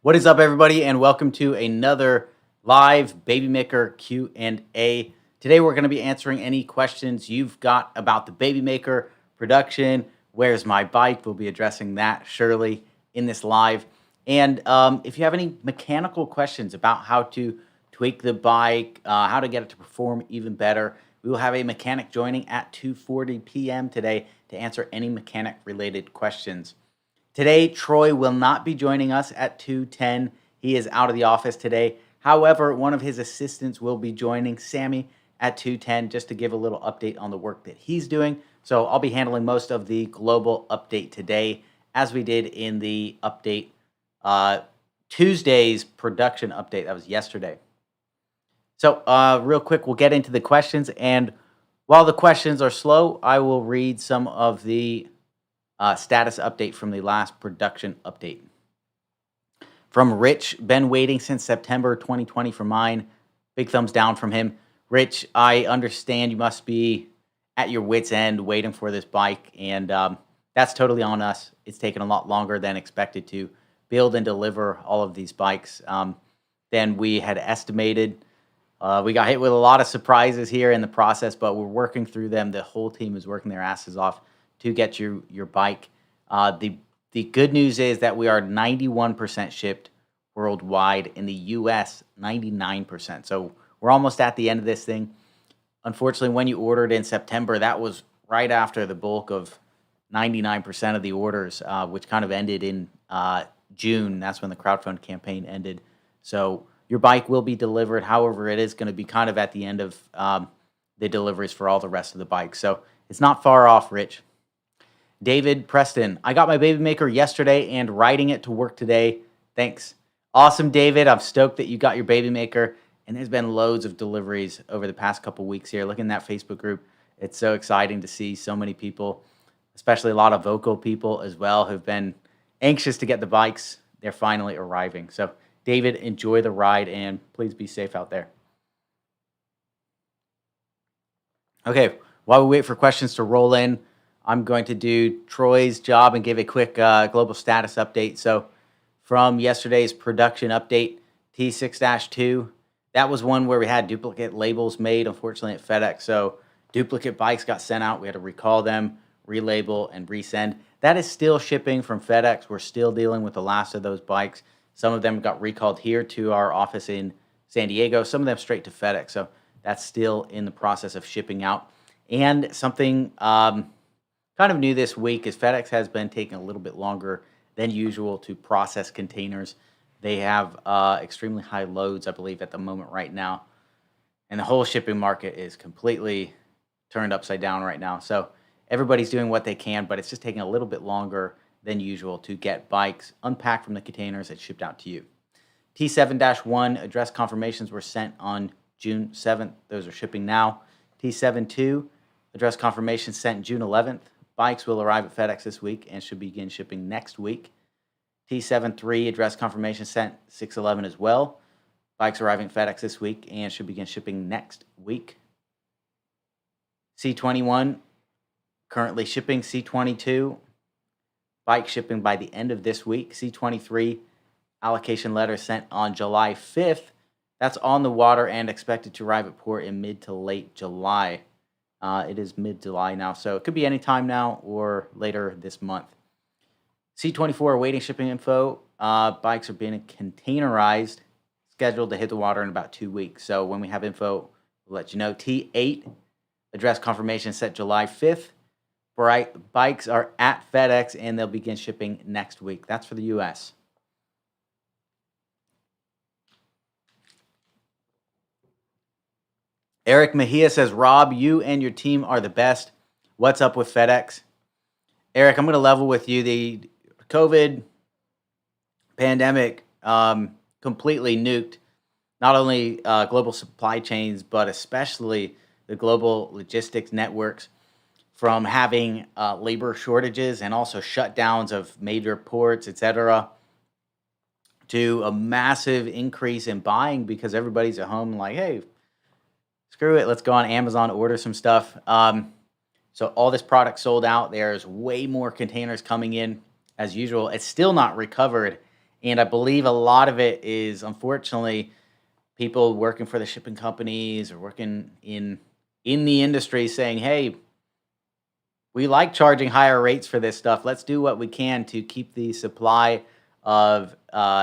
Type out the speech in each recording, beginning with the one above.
What is up, everybody, and welcome to another live Baby Maker Q&A. Today, we're going to be answering any questions you've got about the Baby Maker production. Where's my bike? We'll be addressing that surely in this live. And if you have any mechanical questions about how to tweak the bike, how to get it to perform even better, we will have a mechanic joining at 2:40 p.m. today to answer any mechanic-related questions. Today, Troy will not be joining us at 2:10. He is out of the office today. However, one of his assistants will be joining, Sammy, at 2:10, just to give a little update on the work that he's doing. So I'll be handling most of the global update today, as we did in the update, Tuesday's production update. That was yesterday. So real quick, we'll get into the questions. And while the questions are slow, I will read some of the status update from the last production update. From Rich, been waiting since September 2020 for mine. Big thumbs down from him. Rich, I understand you must be at your wit's end waiting for this bike, and that's totally on us. It's taken a lot longer than expected to build and deliver all of these bikes than we had estimated. We got hit with a lot of surprises here in the process, but we're working through them. The whole team is working their asses off to get you your bike. The good news is that we are 91% shipped worldwide. In the US, 99%. So we're almost at the end of this thing. Unfortunately, when you ordered in September, that was right after the bulk of 99% of the orders, which kind of ended in June. That's when the crowdfund campaign ended. So your bike will be delivered. However, it is going to be kind of at the end of the deliveries for all the rest of the bikes. So it's not far off, Rich. David Preston, I got my Baby Maker yesterday and riding it to work today. Thanks. Awesome, David. I'm stoked that you got your Baby Maker. And there's been loads of deliveries over the past couple weeks here. Look in that Facebook group. It's so exciting to see so many people, especially a lot of vocal people as well, who've been anxious to get the bikes. They're finally arriving. So, David, enjoy the ride and please be safe out there. Okay, while we wait for questions to roll in, I'm going to do Troy's job and give a quick global status update. So from yesterday's production update, T6-2, that was one where we had duplicate labels made, unfortunately, at FedEx. So duplicate bikes got sent out. We had to recall them, relabel, and resend. That is still shipping from FedEx. We're still dealing with the last of those bikes. Some of them got recalled here to our office in San Diego. Some of them straight to FedEx. So that's still in the process of shipping out. And something kind of new this week is FedEx has been taking a little bit longer than usual to process containers. They have extremely high loads, I believe, at the moment right now. And the whole shipping market is completely turned upside down right now. So everybody's doing what they can, but it's just taking a little bit longer than usual to get bikes unpacked from the containers and shipped out to you. T7-1 address confirmations were sent on June 7th. Those are shipping now. T7-2 address confirmations sent June 11th. Bikes will arrive at FedEx this week and should begin shipping next week. T7-3 address confirmation sent 6/11 as well. Bikes arriving at FedEx this week and should begin shipping next week. C21 currently shipping. C22 bike shipping by the end of this week. C23 allocation letter sent on July 5th. That's on the water and expected to arrive at port in mid to late July. It is mid-July now, so it could be any time now or later this month. C24 awaiting shipping info. Bikes are being containerized, scheduled to hit the water in about 2 weeks. So when we have info, we'll let you know. T8 address confirmation set July 5th. Bikes are at FedEx and they'll begin shipping next week. That's for the US. Eric Mejia says, Rob, you and your team are the best. What's up with FedEx? Eric, I'm going to level with you. The COVID pandemic completely nuked not only global supply chains, but especially the global logistics networks, from having labor shortages and also shutdowns of major ports, etc., to a massive increase in buying because everybody's at home like, hey, screw it, let's go on Amazon, order some stuff. So all this product sold out. There's way more containers coming in as usual. It's still not recovered And I believe a lot of it is, unfortunately, people working for the shipping companies or working in the industry saying, "Hey, we like charging higher rates for this stuff. Let's do what we can to keep the supply of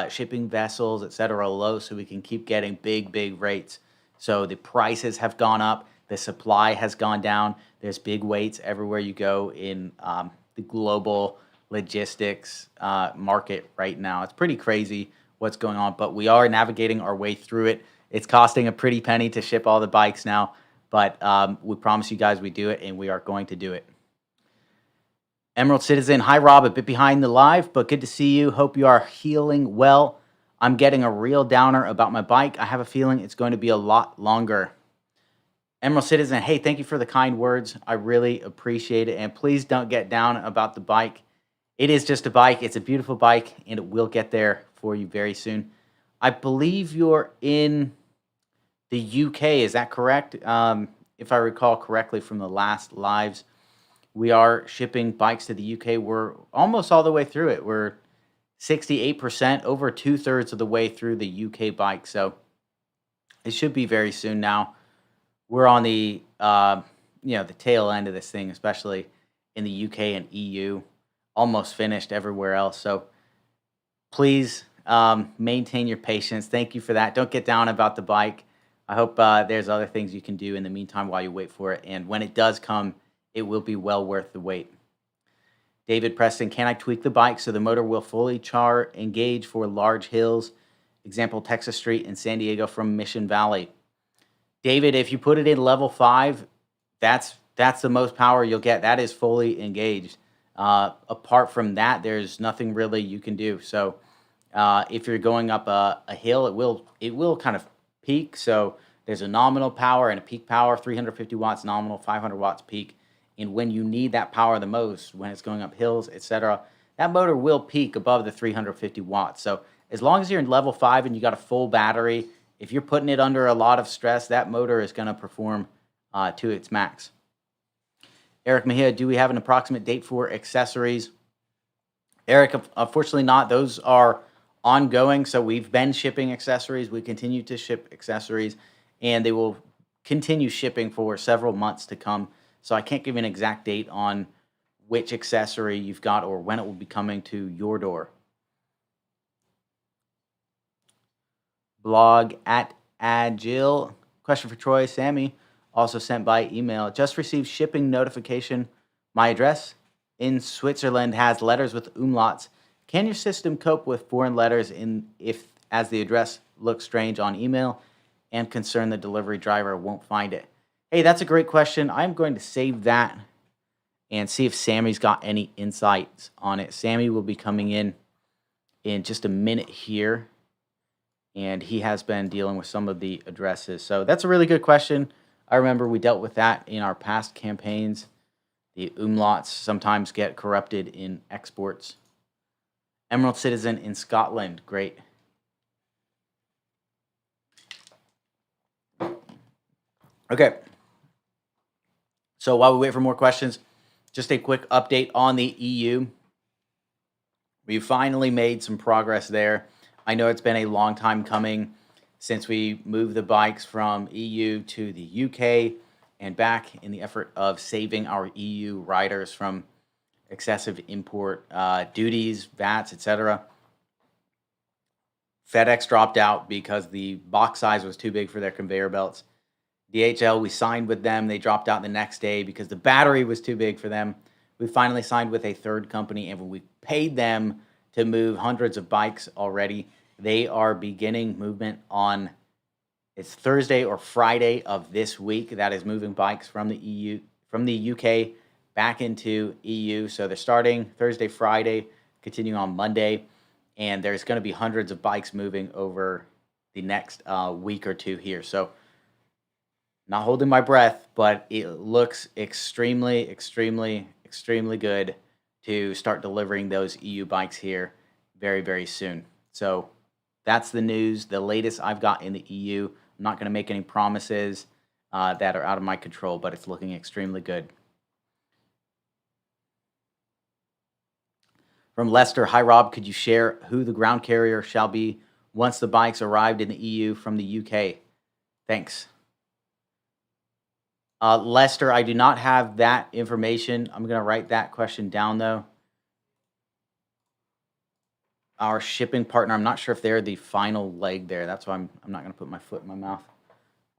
shipping vessels, et cetera, low so we can keep getting big rates." So the prices have gone up, the supply has gone down. There's big weights everywhere you go in the global logistics market right now. It's pretty crazy what's going on, but we are navigating our way through it. It's costing a pretty penny to ship all the bikes now, but we promise you guys we do it, and we are going to do it. Emerald Citizen, hi Rob, a bit behind the live, but good to see you. Hope you are healing well. I'm getting a real downer about my bike. I have a feeling it's going to be a lot longer. Emerald Citizen, hey, thank you for the kind words. I really appreciate it. And please don't get down about the bike. It is just a bike. It's a beautiful bike, and it will get there for you very soon. I believe you're in the UK. Is that correct? If I recall correctly from the last lives, we are shipping bikes to the UK. We're almost all the way through it. We're 68%, over 2/3 of the way through the UK bike. So it should be very soon now. We're on the the tail end of this thing, especially in the UK and EU. Almost finished everywhere else. So please maintain your patience. Thank you for that. Don't get down about the bike. I hope there's other things you can do in the meantime while you wait for it. And when it does come, it will be well worth the wait. David Preston, can I tweak the bike so the motor will fully engage for large hills? Example, Texas Street in San Diego from Mission Valley. David, if you put it in level 5, that's the most power you'll get. That is fully engaged. Apart from that, there's nothing really you can do. So if you're going up a hill, it will kind of peak. So there's a nominal power and a peak power, 350 watts nominal, 500 watts peak. And when you need that power the most, when it's going up hills, etc., that motor will peak above the 350 watts. So as long as you're in level 5 and you got a full battery, if you're putting it under a lot of stress, that motor is going to perform to its max. Eric Mejia, do we have an approximate date for accessories? Eric, unfortunately not. Those are ongoing. So we've been shipping accessories. We continue to ship accessories, and they will continue shipping for several months to come. So I can't give you an exact date on which accessory you've got or when it will be coming to your door. Blog at Agile. Question for Troy. Sammy, also sent by email. Just received shipping notification. My address in Switzerland has letters with umlauts. Can your system cope with foreign letters as the address looks strange on email and concern the delivery driver won't find it? Hey, that's a great question. I'm going to save that and see if Sammy's got any insights on it. Sammy will be coming in just a minute here, and he has been dealing with some of the addresses. So that's a really good question. I remember we dealt with that in our past campaigns. The umlauts sometimes get corrupted in exports. Emerald Citizen in Scotland, great. Okay. So while we wait for more questions, just a quick update on the EU. We finally made some progress there. I know it's been a long time coming since we moved the bikes from EU to the UK and back in the effort of saving our EU riders from excessive import duties, VATs, etc. FedEx dropped out because the box size was too big for their conveyor belts. DHL, we signed with them. They dropped out the next day because the battery was too big for them. We finally signed with a third company, and we paid them to move hundreds of bikes already. They are beginning movement on, it's Thursday or Friday of this week. That is moving bikes from the UK back into EU. So they're starting Thursday, Friday, continuing on Monday, and there's going to be hundreds of bikes moving over the next week or two here. So not holding my breath, but it looks extremely, extremely, extremely good to start delivering those EU bikes here very, very soon. So that's the news, the latest I've got in the EU. I'm not going to make any promises that are out of my control, but it's looking extremely good. From Lester, hi Rob, could you share who the ground carrier shall be once the bikes arrived in the EU from the UK? Thanks. Lester, I do not have that information. I'm going to write that question down though. Our shipping partner, I'm not sure if they're the final leg there. That's why I'm not going to put my foot in my mouth.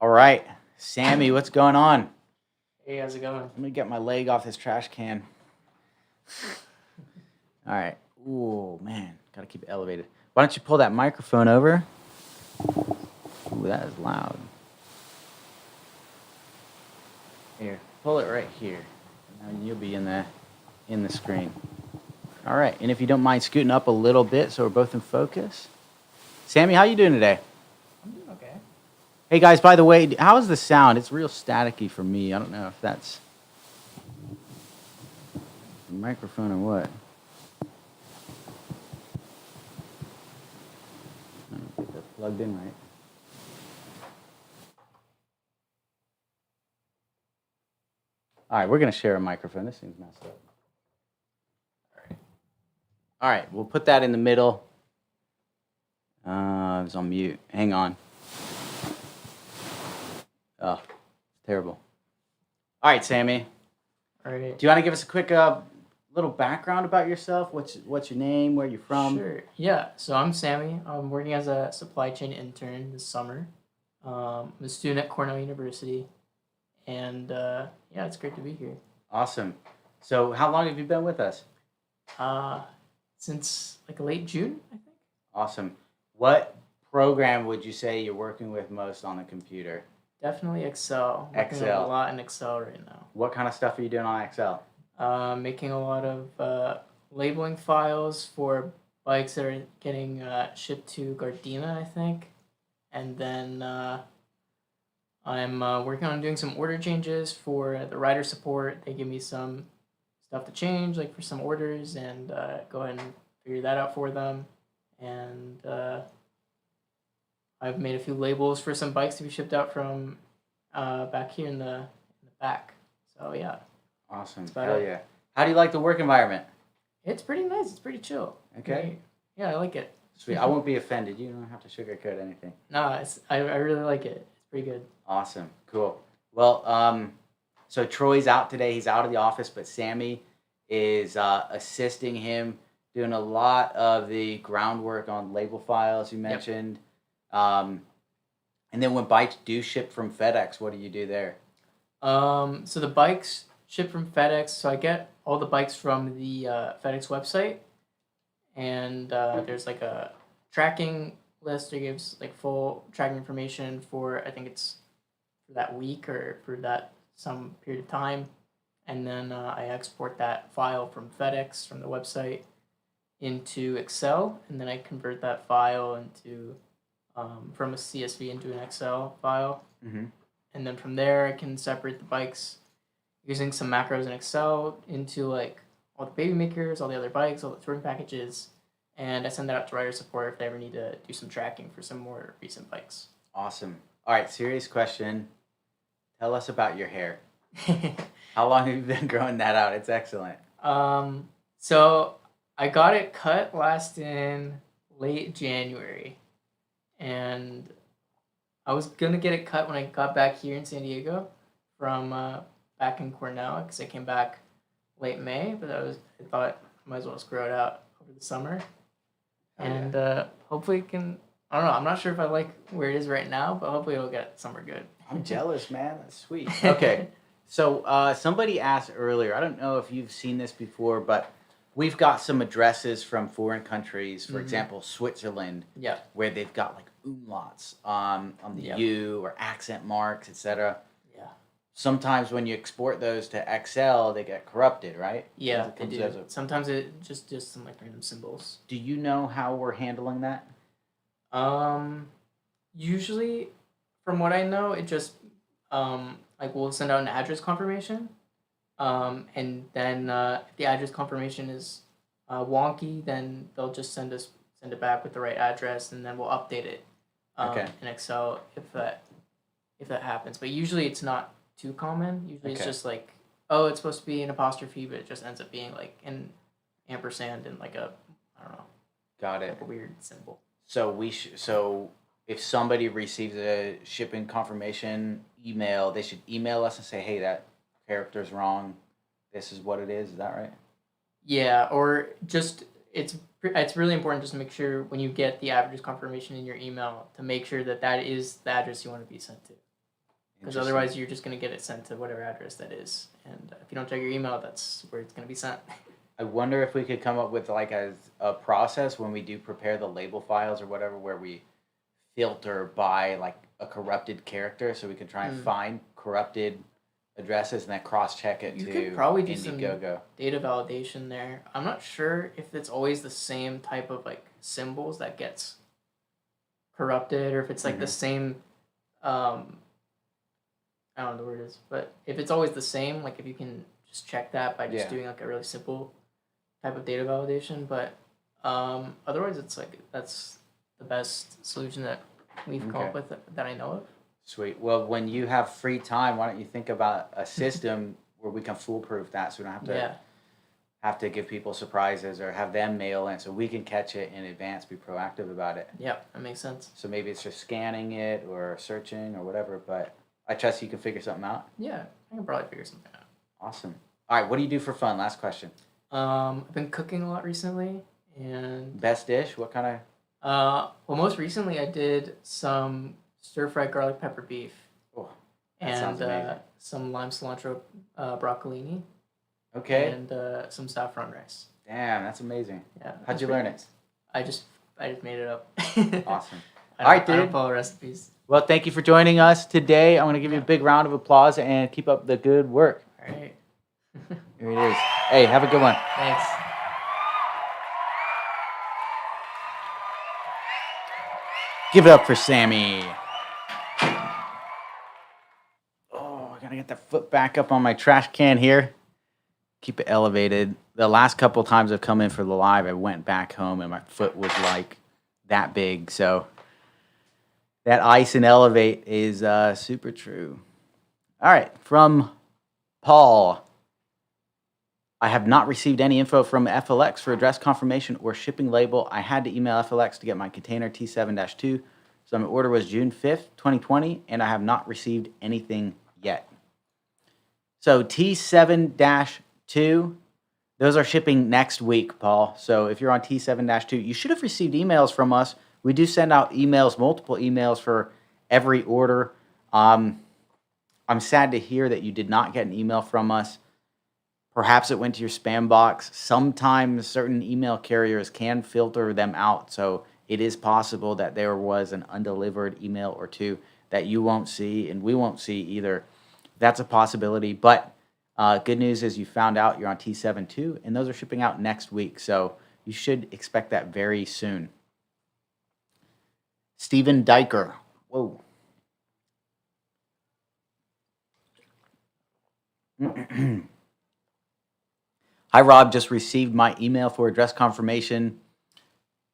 All right, Sammy, what's going on? Hey, how's it going? Let me get my leg off this trash can. All right. Ooh, man, got to keep it elevated. Why don't you pull that microphone over? Ooh, that is loud. Here, pull it right here. And you'll be in the screen. All right, and if you don't mind scooting up a little bit so we're both in focus. Sammy, how you doing today? I'm doing okay. Hey guys, by the way, how is the sound? It's real staticky for me. I don't know if that's the microphone or what. I don't know if that's plugged in right. All right, we're going to share a microphone. This thing's messed up. All right, we'll put that in the middle. It was on mute. Hang on. Oh, terrible. All right, Sammy. All right. Do you want to give us a quick little background about yourself? What's your name? Where you from? Sure. Yeah. So I'm Sammy. I'm working as a supply chain intern this summer. I'm a student at Cornell University, and yeah, it's great to be here. Awesome. So, how long have you been with us? Since like late June, I think. Awesome. What program would you say you're working with most on the computer? Definitely Excel. Working Excel. a lot in Excel right now. What kind of stuff are you doing on Excel? Making a lot of labeling files for bikes that are getting shipped to Gardena, I think. And then I'm working on doing some order changes for the rider support. They give me some stuff to change, like for some orders, and go ahead and figure that out for them. And I've made a few labels for some bikes to be shipped out from back here in the back. So yeah. Awesome. Hell yeah. How do you like the work environment? It's pretty nice. It's pretty chill. Okay. Yeah, I like it. Sweet. I won't be offended. You don't have to sugarcoat anything. No, I really like it. It's pretty good. Awesome. Cool. Well, so Troy's out today. He's out of the office, but Sammy is assisting him, doing a lot of the groundwork on label files you mentioned. Yep. And then when bikes do ship from FedEx, what do you do there? So the bikes ship from FedEx. So I get all the bikes from the FedEx website, and there's like a tracking list that gives like full tracking information for, I think it's for that week or for that some period of time. And then I export that file from FedEx from the website into Excel, and then I convert that file into from a CSV into an Excel file. Mm-hmm. And then from there I can separate the bikes using some macros in Excel into like all the baby makers, all the other bikes, all the touring packages, and I send that out to rider support if they ever need to do some tracking for some more recent bikes. Awesome. All right, serious question. Tell us about your hair. How long have you been growing that out? It's excellent. So I got it cut last in late January, and I was gonna get it cut when I got back here in San Diego from back in Cornell, because I came back late May, but I thought I might as well just grow it out over the summer, and hopefully it can. I don't know. I'm not sure if I like where it is right now, but hopefully it'll get somewhere good. I'm jealous, man. That's sweet. Okay. So somebody asked earlier, I don't know if you've seen this before, but we've got some addresses from foreign countries, for example, Switzerland, where they've got like umlauts on the U or accent marks, etc. Yeah. Sometimes when you export those to Excel, they get corrupted, right? Yeah, they do. Sometimes it just some like random symbols. Do you know how we're handling that? Usually, from what I know, it just like we'll send out an address confirmation, and then if the address confirmation is wonky, then they'll just send it back with the right address, and then we'll update it in Excel if that happens. But usually it's not too common. Usually it's just like, oh, it's supposed to be an apostrophe, but it just ends up being like an ampersand and like a, I don't know, Got it. like a weird symbol. So if somebody receives a shipping confirmation email, they should email us and say, "Hey, that character's wrong. This is what it is." Is that right? Yeah, or just it's really important just to make sure when you get the address confirmation in your email to make sure that that is the address you want to be sent to. Because Interesting. otherwise, you're just going to get it sent to whatever address that is. And if you don't check your email, that's where it's going to be sent. I wonder if we could come up with like a process when we do prepare the label files or whatever, where we filter by like a corrupted character, so we can try and find corrupted addresses and then cross check it You to could probably do some Indiegogo. data validation there. I'm not sure if it's always the same type of like symbols that gets corrupted, or if it's like the same. I don't know what the word is, but if it's always the same, like if you can just check that by just Yeah. doing like a really simple type of data validation, but otherwise it's like that's the best solution that we've come Okay. up with that I know of. Sweet. Well, when you have free time, why don't you think about a system where we can foolproof that, so we don't have to Yeah, have to give people surprises or have them mail in, so we can catch it in advance, be proactive about it. yeah, that makes sense. So maybe it's just scanning it or searching or whatever, but I trust you can figure something out. Yeah, I can probably figure something out. Awesome. All right, what do you do for fun? Last question. I've been cooking a lot recently, and Best dish? What kind of? well, most recently I did some stir-fried garlic pepper beef Oh, that sounds and amazing. some lime cilantro broccolini Okay. and some saffron rice. Damn, that's amazing. Yeah. How'd it's you pretty learn it? nice. I just made it up. Awesome. I All right, don't dude. follow recipes. Well, thank you for joining us today. I'm going to give you a Yeah. big round of applause and keep up the good work. All right. Here it is. Hey, have a good one. Thanks. Give it up for Sammy. Oh, I gotta get that foot back up on my trash can here. Keep it elevated. The last couple times I've come in for the live, I went back home and my foot was like that big. So that ice and elevate is super true. All right, from Paul. I have not received any info from FLX for address confirmation or shipping label. I had to email FLX to get my container T7-2. So my order was June 5th, 2020, and I have not received anything yet. So T7-2, those are shipping next week, Paul. So if you're on T7-2, you should have received emails from us. We do send out emails, multiple emails for every order. I'm sad to hear that you did not get an email from us. Perhaps it went to your spam box. Sometimes certain email carriers can filter them out. So it is possible that there was an undelivered email or two that you won't see and we won't see either. That's a possibility. But good news is you found out you're on T7-2, and those are shipping out next week. So you should expect that very soon. Stephen Diker. Whoa. Hi, Rob. Just received my email for address confirmation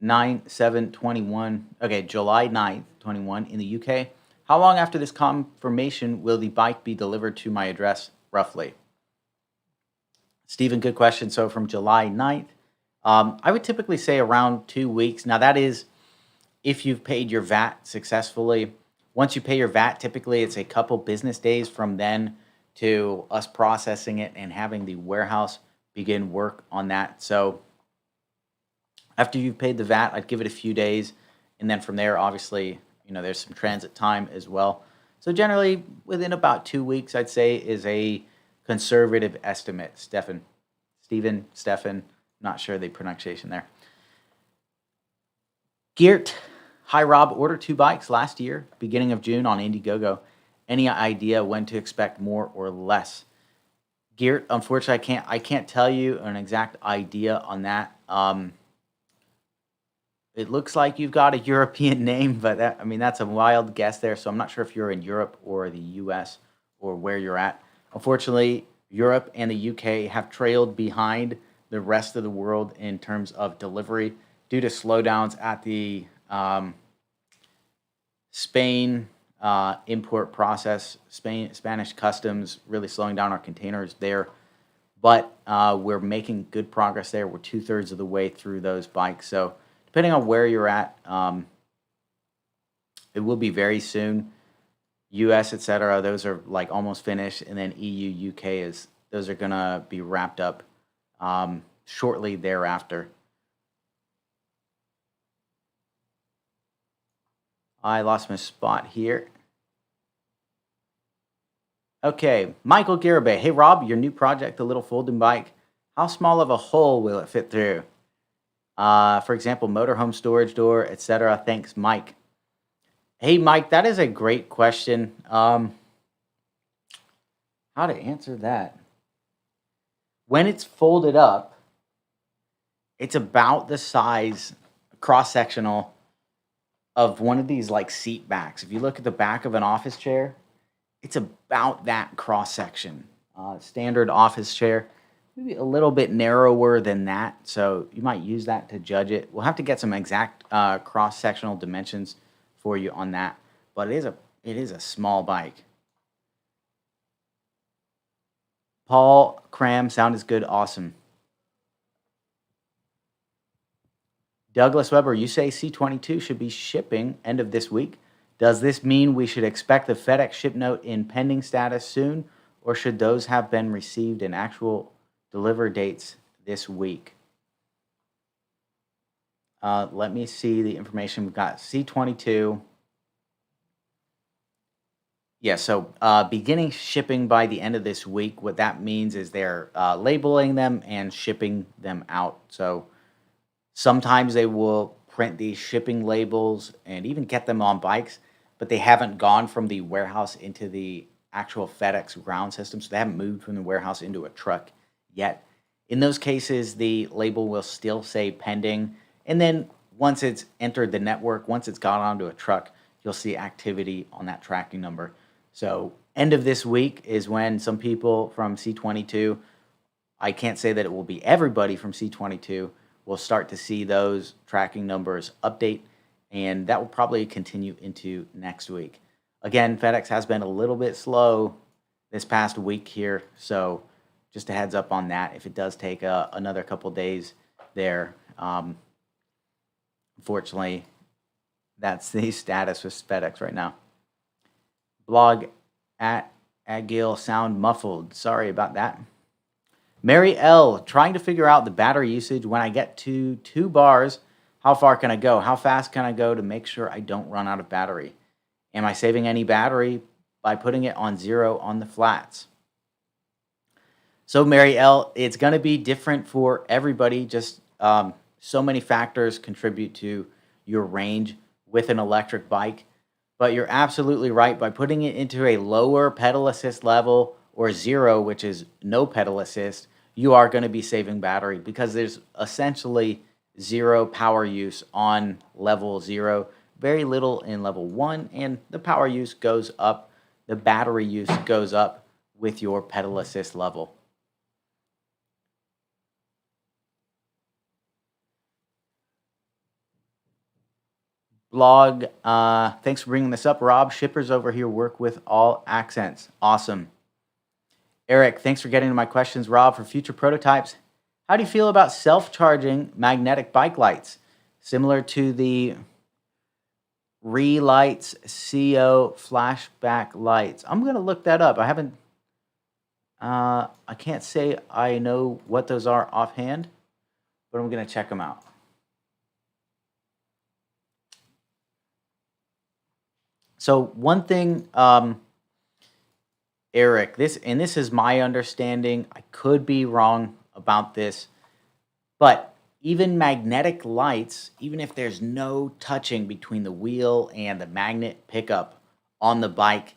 9/7/21. Okay, July 9th, 21 in the UK. How long after this confirmation will the bike be delivered to my address, roughly? Stephen, good question. So from July 9th, I would typically say around 2 weeks. Now, that is if you've paid your VAT successfully. Once you pay your VAT, typically it's a couple business days from then to us processing it and having the warehouse begin work on that. So after you've paid the VAT, I'd give it a few days, and then from there, obviously, there's some transit time as well. So generally, within about 2 weeks, I'd say is a conservative estimate. Stefan, not sure the pronunciation there. Geert, hi Rob, ordered 2 bikes last year, beginning of June on Indiegogo. Any idea when to expect more or less? Geert, unfortunately, I can't tell you an exact idea on that. It looks like you've got a European name, but that's a wild guess there. So I'm not sure if you're in Europe or the U.S. or where you're at. Unfortunately, Europe and the U.K. have trailed behind the rest of the world in terms of delivery due to slowdowns at the Spain import process. Spanish customs really slowing down our containers there. but we're making good progress there. We're 2/3 of the way through those bikes. So depending on where you're at, it will be very soon. US, etc. Those are like almost finished, and then EU, UK is those are gonna be wrapped up shortly thereafter. I lost my spot here. Okay, Michael Garibay. Hey Rob, your new project, the little folding bike. How small of a hole will it fit through? For example, motorhome storage door, etc. Thanks, Mike. Hey, Mike, that is a great question. How to answer that? When it's folded up, it's about the size, cross sectional, of one of these like seat backs. If you look at the back of an office chair, it's about that cross section. Standard office chair, maybe a little bit narrower than that. So you might use that to judge it. We'll have to get some exact cross sectional dimensions for you on that. But it is a small bike. Paul Cram, sound is good, awesome. Douglas Weber, you say C22 should be shipping end of this week. Does this mean we should expect the FedEx ship note in pending status soon, or should those have been received in actual deliver dates this week? Let me see the information. We've got C22. Yeah, so beginning shipping by the end of this week. What that means is they're labeling them and shipping them out. So sometimes they will print these shipping labels and even get them on bikes, but they haven't gone from the warehouse into the actual FedEx ground system. So they haven't moved from the warehouse into a truck yet. In those cases, the label will still say pending. And then once it's entered the network, once it's got onto a truck, you'll see activity on that tracking number. So end of this week is when some people from C22, I can't say that it will be everybody from C22, will start to see those tracking numbers update, and that will probably continue into next week. Again, FedEx has been a little bit slow this past week here, so just a heads up on that. If it does take another couple days there, unfortunately, that's the status with FedEx right now. Blog at Agil, sound muffled. Sorry about that. Mary L, trying to figure out the battery usage when I get to 2 bars. How far can I go? How fast can I go to make sure I don't run out of battery? Am I saving any battery by putting it on 0 on the flats? So Mary L, it's going to be different for everybody. Just so many factors contribute to your range with an electric bike. But you're absolutely right. By putting it into a lower pedal assist level or 0, which is no pedal assist, you are going to be saving battery because there's essentially 0 power use on level 0, very little in level 1, and the power use goes up, the battery use goes up with your pedal assist level. Blog, thanks for bringing this up, Rob. Shippers over here work with all accents. Awesome. Eric, thanks for getting to my questions, Rob. For future prototypes, how do you feel about self-charging magnetic bike lights, similar to the Relights CO flashback lights? I'm going to look that up. I can't say I know what those are offhand, but I'm going to check them out. So one thing, Eric, this is my understanding. I could be wrong about this, but even magnetic lights, even if there's no touching between the wheel and the magnet pickup on the bike,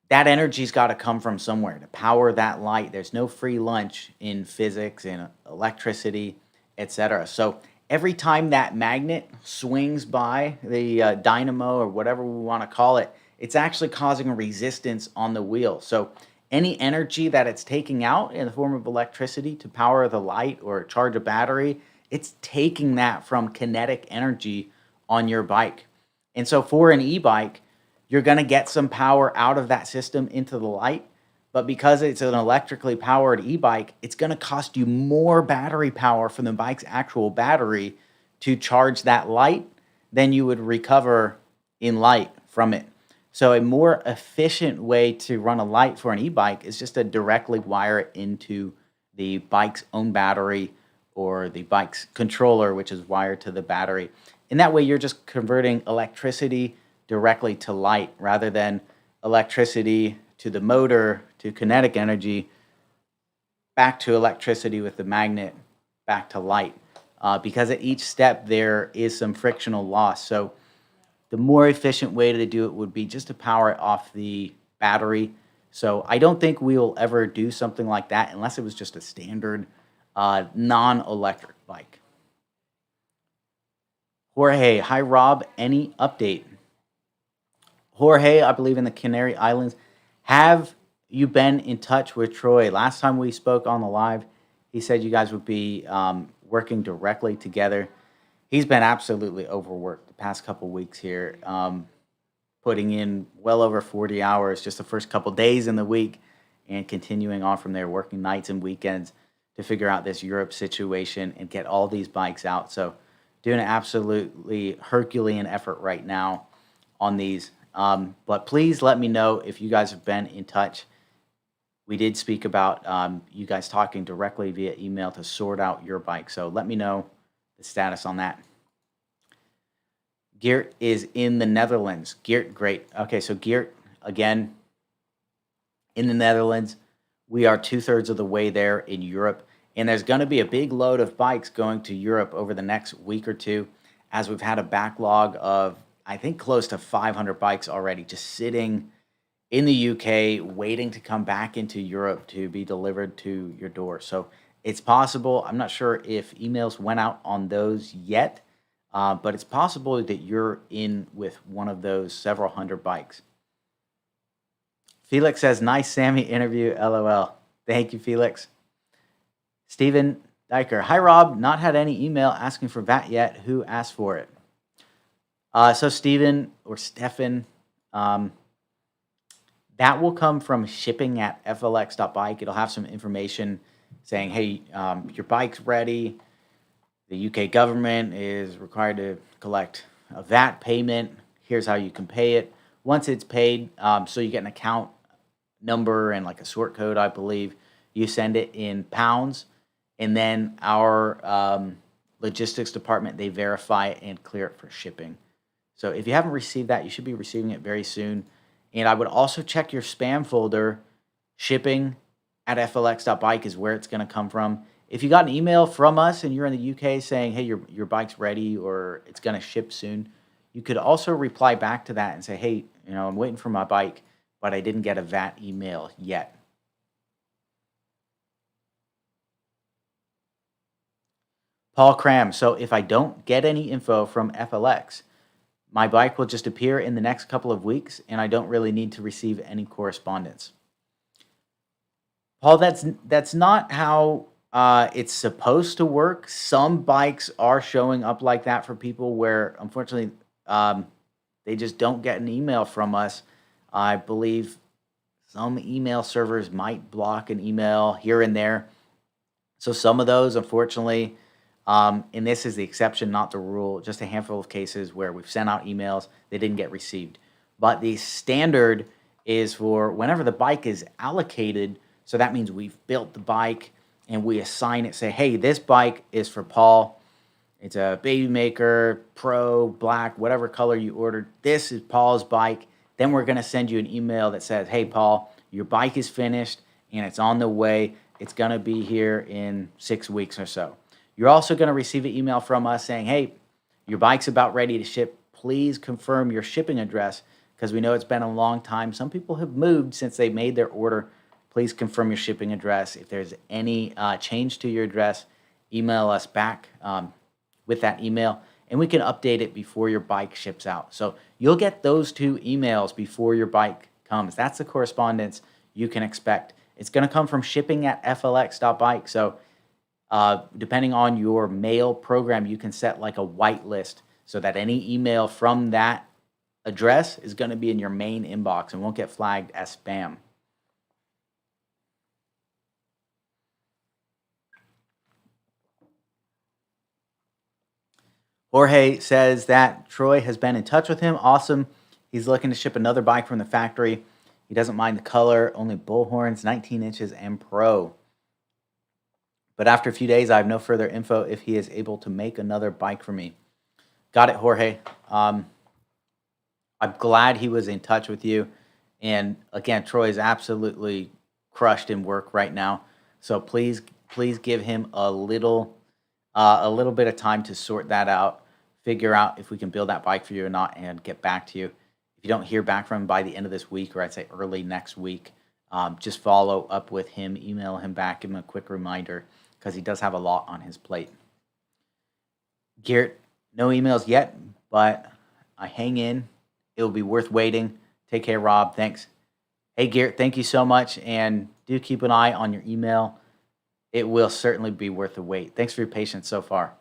that energy's got to come from somewhere to power that light. There's no free lunch in physics and electricity, etc. So every time that magnet swings by the dynamo or whatever we want to call it, it's actually causing a resistance on the wheel. So any energy that it's taking out in the form of electricity to power the light or charge a battery, it's taking that from kinetic energy on your bike. And so for an e-bike, you're going to get some power out of that system into the light, But because it's an electrically powered e-bike, it's going to cost you more battery power from the bike's actual battery to charge that light than you would recover in light from it. So a more efficient way to run a light for an e-bike is just to directly wire it into the bike's own battery or the bike's controller, which is wired to the battery. And that way you're just converting electricity directly to light rather than electricity to the motor to kinetic energy back to electricity with the magnet back to light. Because at each step there is some frictional loss. So the more efficient way to do it would be just to power it off the battery. So I don't think we'll ever do something like that unless it was just a standard non-electric bike. Jorge, hi Rob, any update? Jorge, I believe in the Canary Islands. Have you been in touch with Troy? Last time we spoke on the live, he said you guys would be working directly together. He's been absolutely overworked the past couple weeks here, putting in well over 40 hours just the first couple days in the week and continuing on from there, working nights and weekends to figure out this Europe situation and get all these bikes out. So doing an absolutely Herculean effort right now on these. But please let me know if you guys have been in touch. We did speak about you guys talking directly via email to sort out your bike. So let me know the status on that. Geert is in the Netherlands. Geert, great. Okay, so Geert, again, in the Netherlands. We are 2/3 of the way there in Europe. And there's going to be a big load of bikes going to Europe over the next week or two, as we've had a backlog of, I think, close to 500 bikes already just sitting in the UK waiting to come back into Europe to be delivered to your door. So it's possible. I'm not sure if emails went out on those yet, but it's possible that you're in with one of those several hundred bikes. Felix says, nice Sammy interview, LOL. Thank you, Felix. Steven Diker, hi Rob, not had any email asking for VAT yet. Who asked for it? So Steven or Stefan, that will come from shipping at flx.bike. It'll have some information saying, hey, your bike's ready. The UK government is required to collect a VAT payment. Here's how you can pay it. Once it's paid, so you get an account number and like a sort code, I believe. You send it in pounds, and then our logistics department, they verify it and clear it for shipping. So if you haven't received that, you should be receiving it very soon. And I would also check your spam folder. Shipping at flx.bike is where it's going to come from. If you got an email from us and you're in the UK saying, hey, your bike's ready or it's going to ship soon, you could also reply back to that and say, hey, I'm waiting for my bike, but I didn't get a VAT email yet. Paul Cram, so if I don't get any info from FLX, my bike will just appear in the next couple of weeks, and I don't really need to receive any correspondence. Paul, that's not how it's supposed to work. Some bikes are showing up like that for people where, unfortunately, they just don't get an email from us. I believe some email servers might block an email here and there. So some of those, unfortunately, and this is the exception, not the rule, just a handful of cases where we've sent out emails, they didn't get received. But the standard is for whenever the bike is allocated, so that means we've built the bike and we assign it, say, hey, this bike is for Paul. It's a Baby Maker, Pro, Black, whatever color you ordered. This is Paul's bike. Then we're going to send you an email that says, hey, Paul, your bike is finished and it's on the way. It's going to be here in 6 weeks or so. You're also going to receive an email from us saying, hey, your bike's about ready to ship. Please confirm your shipping address because we know it's been a long time. Some people have moved since they made their order. Please confirm your shipping address. If there's any change to your address, email us back with that email, and we can update it before your bike ships out. So you'll get those 2 emails before your bike comes. That's the correspondence you can expect. It's going to come from shipping at flx.bike. So depending on your mail program, you can set like a whitelist so that any email from that address is going to be in your main inbox and won't get flagged as spam. Jorge says that Troy has been in touch with him. Awesome. He's looking to ship another bike from the factory. He doesn't mind the color, only bullhorns, 19 inches and pro. But after a few days, I have no further info if he is able to make another bike for me. Got it, Jorge. I'm glad he was in touch with you. And again, Troy is absolutely crushed in work right now. So please give him a little bit of time to sort that out, figure out if we can build that bike for you or not, and get back to you. If you don't hear back from him by the end of this week, or I'd say early next week, just follow up with him, email him back, give him a quick reminder, because he does have a lot on his plate. Garrett, no emails yet, but I hang in. It will be worth waiting. Take care, Rob. Thanks. Hey, Garrett, thank you so much, and do keep an eye on your email. It will certainly be worth the wait. Thanks for your patience so far.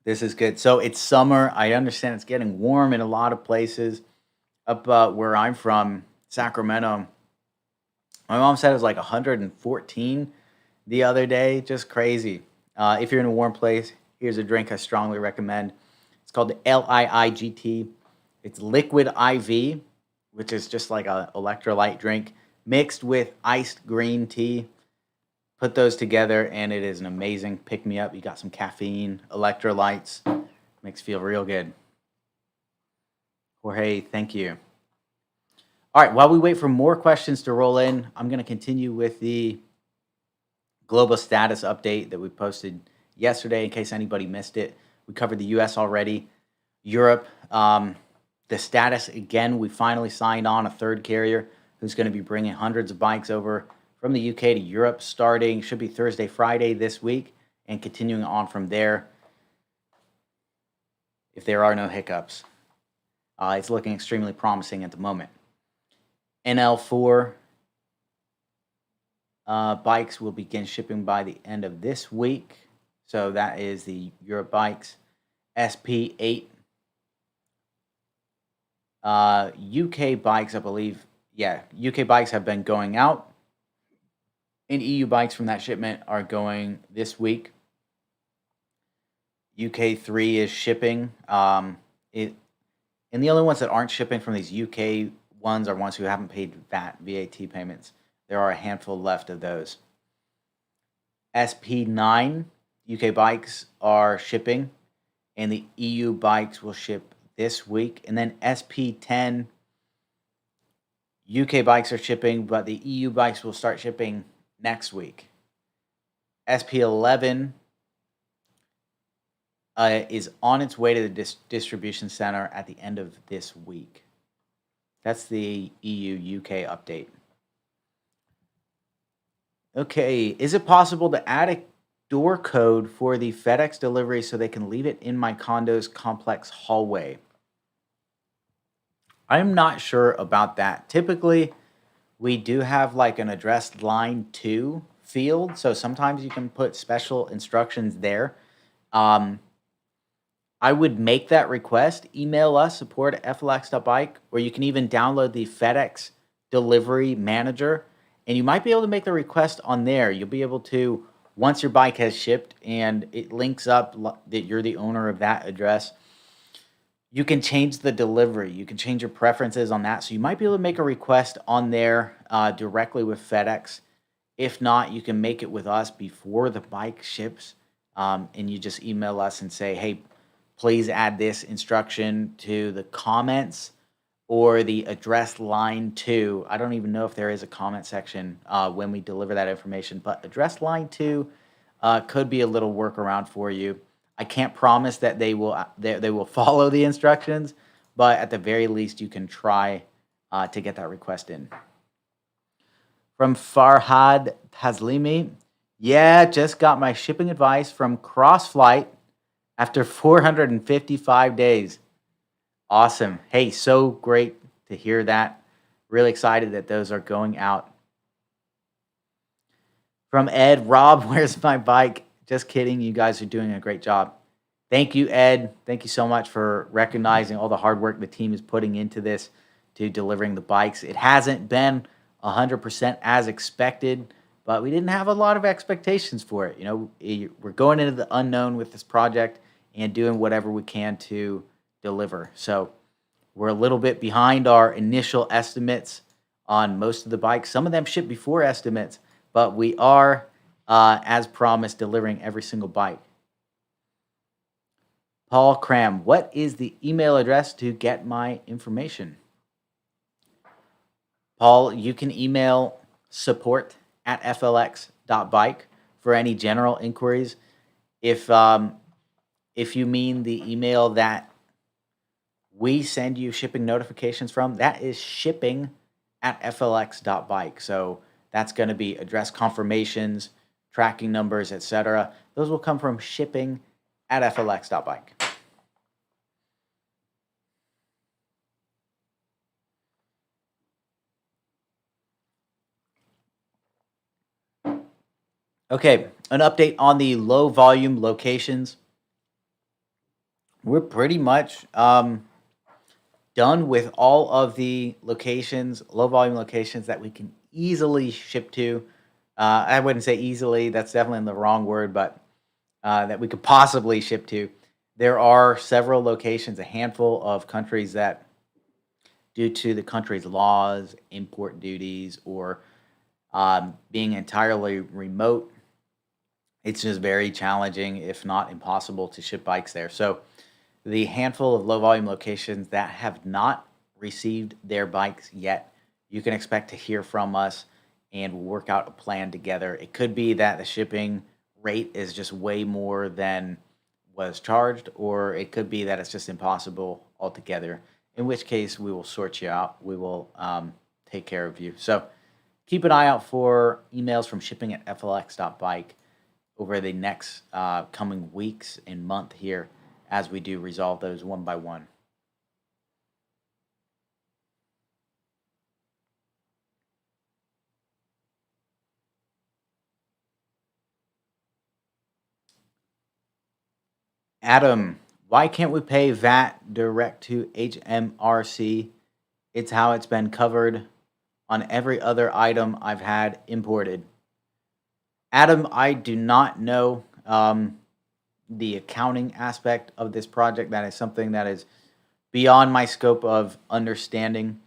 This is good. So it's summer. I understand it's getting warm in a lot of places. Up where I'm from, Sacramento, my mom said it was like 114 the other day. Just crazy. If you're in a warm place, here's a drink I strongly recommend. It's called the LIIGT. It's liquid IV, which is just like an electrolyte drink mixed with iced green tea. Put those together, and it is an amazing pick-me-up. You got some caffeine, electrolytes. Makes you feel real good. Jorge, thank you. All right, while we wait for more questions to roll in, I'm going to continue with the global status update that we posted yesterday in case anybody missed it. We covered the US already. Europe, the status, again, we finally signed on a third carrier who's going to be bringing hundreds of bikes over from the UK to Europe starting, should be Thursday, Friday this week, and continuing on from there if there are no hiccups. It's looking extremely promising at the moment. NL4 bikes will begin shipping by the end of this week. So that is the Europe bikes. SP8 UK bikes, I believe. Yeah, UK bikes have been going out. And EU bikes from that shipment are going this week. UK3 is shipping. And the only ones that aren't shipping from these UK ones are ones who haven't paid VAT payments. There are a handful left of those. SP9 UK bikes are shipping, and the EU bikes will ship this week. And then SP10 UK bikes are shipping, but the EU bikes will start shipping next week. SP11 is on its way to the distribution center at the end of this week. That's the EU UK update. Okay, is it possible to add a door code for the FedEx delivery so they can leave it in my condo's complex hallway? I'm not sure about that. Typically, we do have like an address line 2 field, so sometimes you can put special instructions there. I would make that request. Email us, support@flx.bike, or you can even download the FedEx Delivery Manager, and you might be able to make the request on there. You'll be able to, once your bike has shipped and it links up that you're the owner of that address, you can change the delivery. You can change your preferences on that. So you might be able to make a request on there directly with FedEx. If not, you can make it with us before the bike ships, and you just email us and say, hey, please add this instruction to the comments or the address line 2. I don't even know if there is a comment section when we deliver that information, but address line 2 could be a little workaround for you. I can't promise that they will follow the instructions, but at the very least, you can try to get that request in. From Farhad Taslimi, yeah, just got my shipping advice from CrossFlight after 455 days. Awesome. Hey, so great to hear that. Really excited that those are going out. From Ed, Rob, where's my bike? Just kidding. You guys are doing a great job. Thank you, Ed. Thank you so much for recognizing all the hard work the team is putting into this to delivering the bikes. It hasn't been 100% as expected, but we didn't have a lot of expectations for it. We're going into the unknown with this project and doing whatever we can to deliver. So we're a little bit behind our initial estimates on most of the bikes. Some of them shipped before estimates, but we are, as promised, delivering every single bike. Paul Cram, what is the email address to get my information? Paul, you can email support@flx.bike for any general inquiries. If you mean the email that we send you shipping notifications from, that is shipping@flx.bike. So that's going to be address confirmations, tracking numbers, etc. Those will come from shipping@flx.bike. Okay, an update on the low volume locations. We're pretty much done with all of the locations, low volume locations that we can easily ship to. I wouldn't say easily, that's definitely the wrong word, but that we could possibly ship to. There are several locations, a handful of countries that, due to the country's laws, import duties, or being entirely remote, it's just very challenging, if not impossible, to ship bikes there. So the handful of low volume locations that have not received their bikes yet, you can expect to hear from us and we'll work out a plan together. It could be that the shipping rate is just way more than was charged, or it could be that it's just impossible altogether, in which case we will sort you out. We will take care of you. So keep an eye out for emails from shipping@flx.bike over the next coming weeks and month here as we do resolve those one by one. Adam, why can't we pay VAT direct to HMRC? It's how it's been covered on every other item I've had imported. Adam, I do not know the accounting aspect of this project. That is something that is beyond my scope of understanding.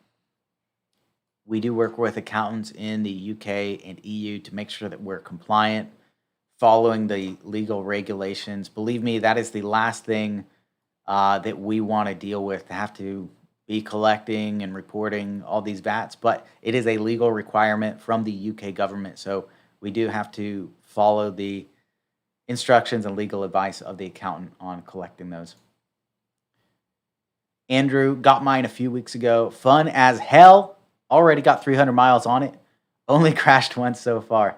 We do work with accountants in the UK and EU to make sure that we're compliant, following the legal regulations. Believe me, that is the last thing that we want to deal with, to have to be collecting and reporting all these VATs, but it is a legal requirement from the UK government. So we do have to follow the instructions and legal advice of the accountant on collecting those. Andrew got mine a few weeks ago. Fun as hell. Already got 300 miles on it. Only crashed once so far.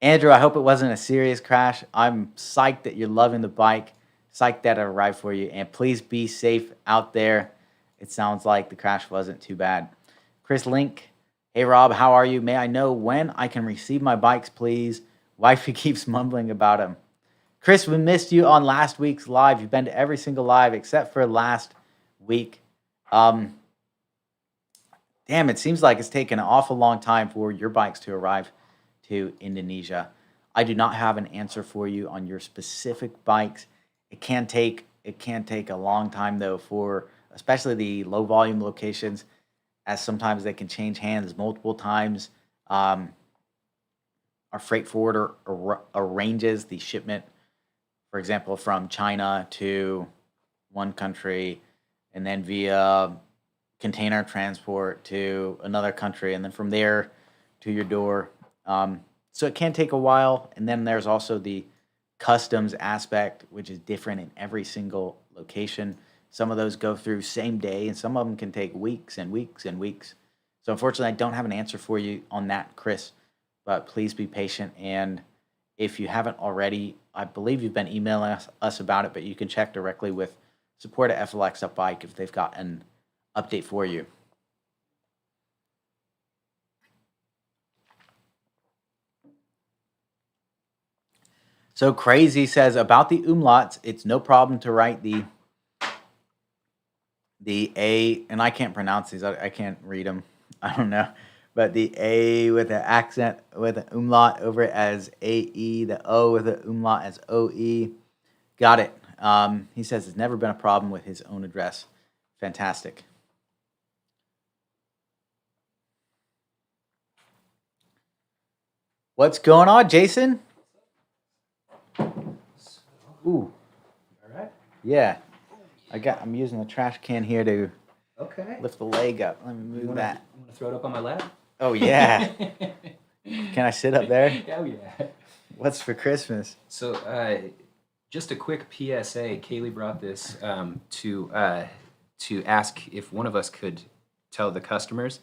Andrew, I hope it wasn't a serious crash. I'm psyched that you're loving the bike. Psyched that it arrived for you. And please be safe out there. It sounds like the crash wasn't too bad. Chris Link. Hey, Rob, how are you? May I know when I can receive my bikes, please? Wifey keeps mumbling about them. Chris, we missed you on last week's live. You've been to every single live except for last week. Damn, it seems like it's taken an awful long time for your bikes to arrive to Indonesia. I do not have an answer for you on your specific bikes. It can take a long time though, for especially the low volume locations, as sometimes they can change hands multiple times. Our freight forwarder arranges the shipment, for example, from China to one country, and then via container transport to another country, and then from there to your door. So it can take a while. And then there's also the customs aspect, which is different in every single location. Some of those go through same day, and some of them can take weeks and weeks and weeks. So unfortunately, I don't have an answer for you on that, Chris, but please be patient. And if you haven't already, I believe you've been emailing us about it, but you can check directly with support at FLX.bike if they've got an update for you. So Crazy says about the umlauts, it's no problem to write the A, and I can't pronounce these. I can't read them. I don't know. but the A with an accent with an umlaut over it as AE, the O with an umlaut as OE. Got it. He says it's never been a problem with his own address. Fantastic. What's going on, Jason? Ooh. All right. Yeah. I'm using the trash can here to Okay. lift the leg up. Let me move that. You want to throw it up on my lap? Oh yeah. Can I sit up there? Oh yeah. What's for Christmas? So, just a quick PSA. Kaylee brought this to ask if one of us could tell the customers.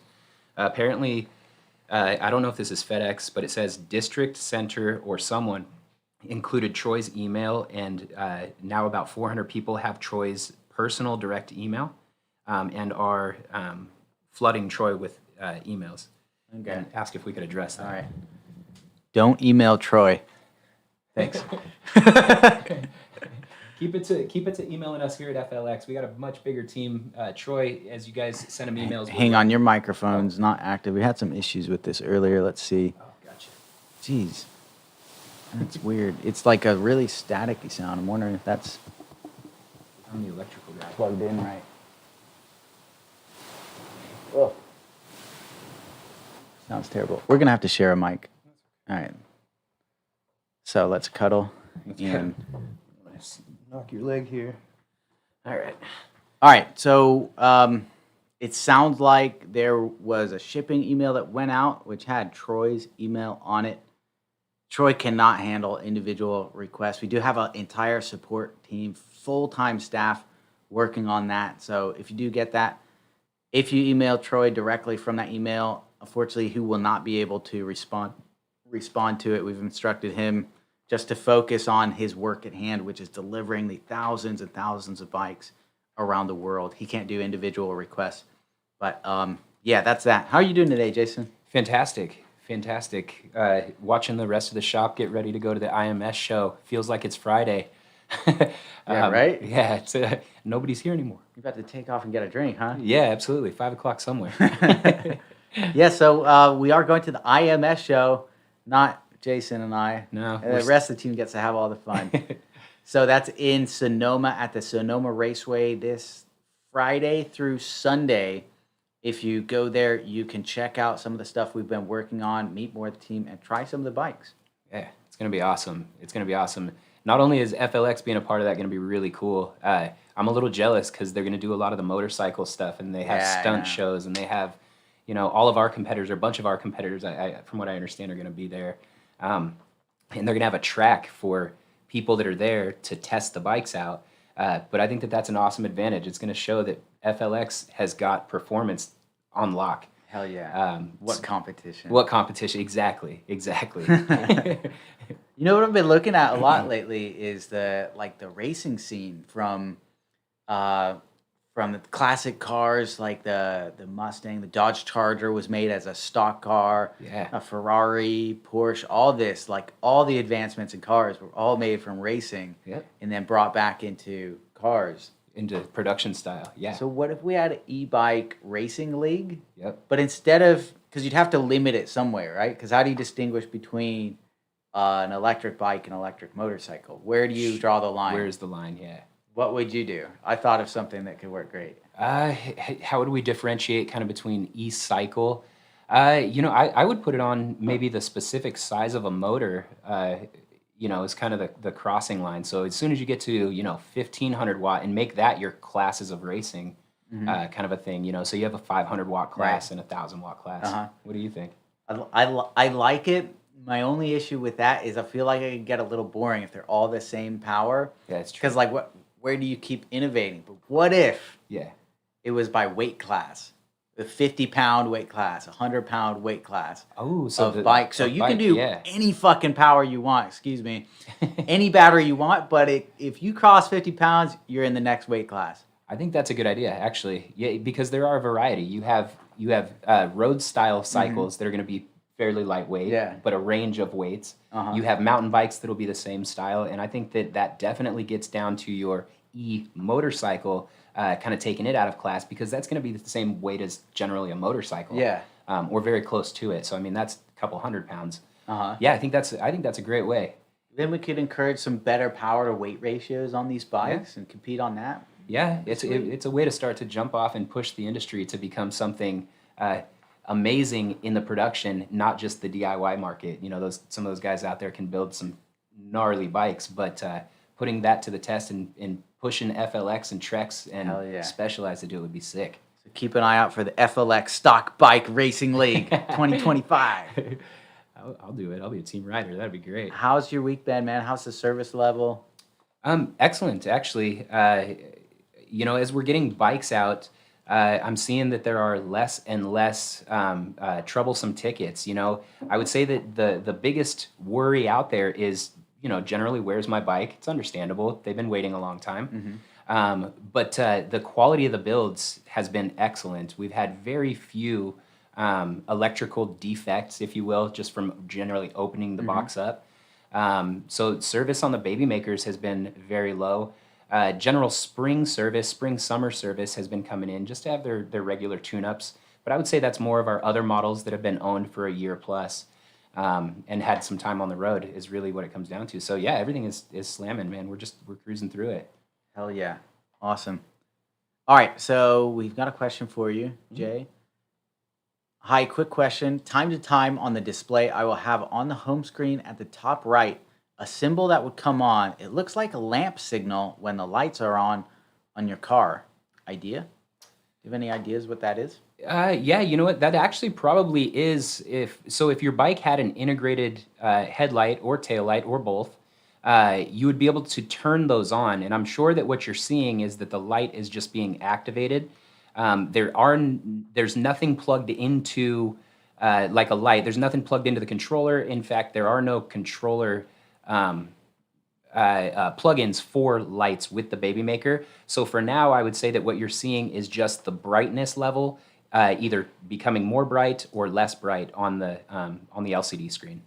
Apparently, I don't know if this is FedEx, but it says district, center, or someone included Troy's email, and now about 400 people have Troy's personal direct email, and are flooding Troy with emails. Okay. And ask if we could address that. All right. Don't email Troy. Thanks. Keep it to emailing us here at FLX. We got a much bigger team. Troy, as you guys send him emails. Hang on, your microphone's not active. We had some issues with this earlier. Let's see. Oh, gotcha. Jeez. That's weird. It's like a really staticky sound. I'm wondering if that's I'm the electrical guy. plugged in right. Oh. Sounds terrible. We're going to have to share a mic. All right. So let's cuddle. And Knock your leg here. all right. All right. So it sounds like there was a shipping email that went out, which had Troy's email on it. Troy cannot handle individual requests. We do have an entire support team, full-time staff working on that. So if you do get that, if you email Troy directly from that email, unfortunately, he will not be able to respond to it. We've instructed him just to focus on his work at hand, which is delivering the thousands and thousands of bikes around the world. He can't do individual requests. But yeah, that's that. How are you doing today, Jason? Fantastic. Watching the rest of the shop get ready to go to the IMS show. Feels like it's Friday. Yeah, right? Yeah, it's nobody's here anymore. You're about to take off and get a drink, huh? Yeah, absolutely. 5 o'clock somewhere. Yeah, so we are going to the IMS show, not Jason and I. No, The rest of the team gets to have all the fun. So that's in Sonoma at the Sonoma Raceway this Friday through Sunday. If you go there, you can check out some of the stuff we've been working on, meet more of the team, and try some of the bikes. Yeah, it's going to be awesome. It's going to be awesome. Not only is FLX being a part of that going to be really cool, I'm a little jealous because they're going to do a lot of the motorcycle stuff, and they have stunt shows, and they have, all of our competitors, or a bunch of our competitors, from what I understand, are going to be there. And they're going to have a track for people that are there to test the bikes out. But I think that that's an awesome advantage. It's going to show that FLX has got performance on lock. Hell yeah. What competition? What competition? Exactly. You know what I've been looking at a lot lately is the racing scene from the classic cars like the Mustang, the Dodge Charger was made as a stock car. Yeah. A Ferrari, Porsche, all this, like all the advancements in cars were all made from racing. Yep. And then brought back into cars. Into production style. Yeah. So what if we had an e-bike racing league? Yep. But instead of, because you'd have to limit it somewhere, right? Because how do you distinguish between an electric bike and electric motorcycle? Where do you draw the line? Where's the line? Yeah. What would you do? I thought of something that could work great. How would we differentiate kind of between e-cycle? I would put it on maybe the specific size of a motor, is kind of the crossing line. So as soon as you get to, 1,500 watt and make that your classes of racing, kind of a thing, so you have a 500 watt class and a 1,000 watt class. Uh-huh. What do you think? I like it. My only issue with that is I feel like it could get a little boring if they're all the same power. Yeah, it's true. Because where do you keep innovating? But what if it was by weight class? The 50-pound weight class, 100-pound weight class of bike. So you can do any fucking power you want, excuse me, any battery you want, but if you cross 50 pounds, you're in the next weight class. I think that's a good idea, actually. Yeah, because there are a variety. You have road-style cycles that are going to be fairly lightweight, but a range of weights. You have mountain bikes that'll be the same style, and I think that definitely gets down to your e-motorcycle, kind of taking it out of class, because that's going to be the same weight as generally a motorcycle. Yeah. or very close to it. So I mean, that's a couple 100 pounds. Uh-huh. Yeah, I think that's a great way. Then we could encourage some better power to weight ratios on these bikes and compete on that. Yeah, it's a way to start to jump off and push the industry to become something amazing in the production, not just the DIY market. You know, some of those guys out there can build some gnarly bikes, but putting that to the test and pushing FLX and Treks and Specialized to do it would be sick. So keep an eye out for the FLX Stock Bike Racing League 2025. I'll do it. I'll be a team rider. That'd be great. How's your week been, man? How's the service level? Excellent, actually. You know, as we're getting bikes out, I'm seeing that there are less and less troublesome tickets. You know, I would say that the biggest worry out there is, you know, generally, where's my bike? It's understandable. They've been waiting a long time. But the quality of the builds has been excellent. We've had very few electrical defects, if you will, just from generally opening the box up. So service on the baby makers has been very low. General spring summer service has been coming in just to have their regular tune-ups. But I would say that's more of our other models that have been owned for a year plus and had some time on the road is really what it comes down to. So yeah, everything is slamming, man. We're cruising through it. Hell yeah. Awesome. All right, so we've got a question for you, Jay. Hi, quick question. Time to time on the display, I will have on the home screen at the top right a symbol that would come on. It looks like a lamp signal when the lights are on your car. Idea? Do you have any ideas what that is? Yeah, you know what? That actually probably is if your bike had an integrated headlight or taillight or both, you would be able to turn those on. And I'm sure that what you're seeing is that the light is just being activated. There's nothing plugged into like a light. There's nothing plugged into the controller. In fact, there are no controller plugins for lights with the Baby Maker. So for now, I would say that what you're seeing is just the brightness level, either becoming more bright or less bright on the LCD screen.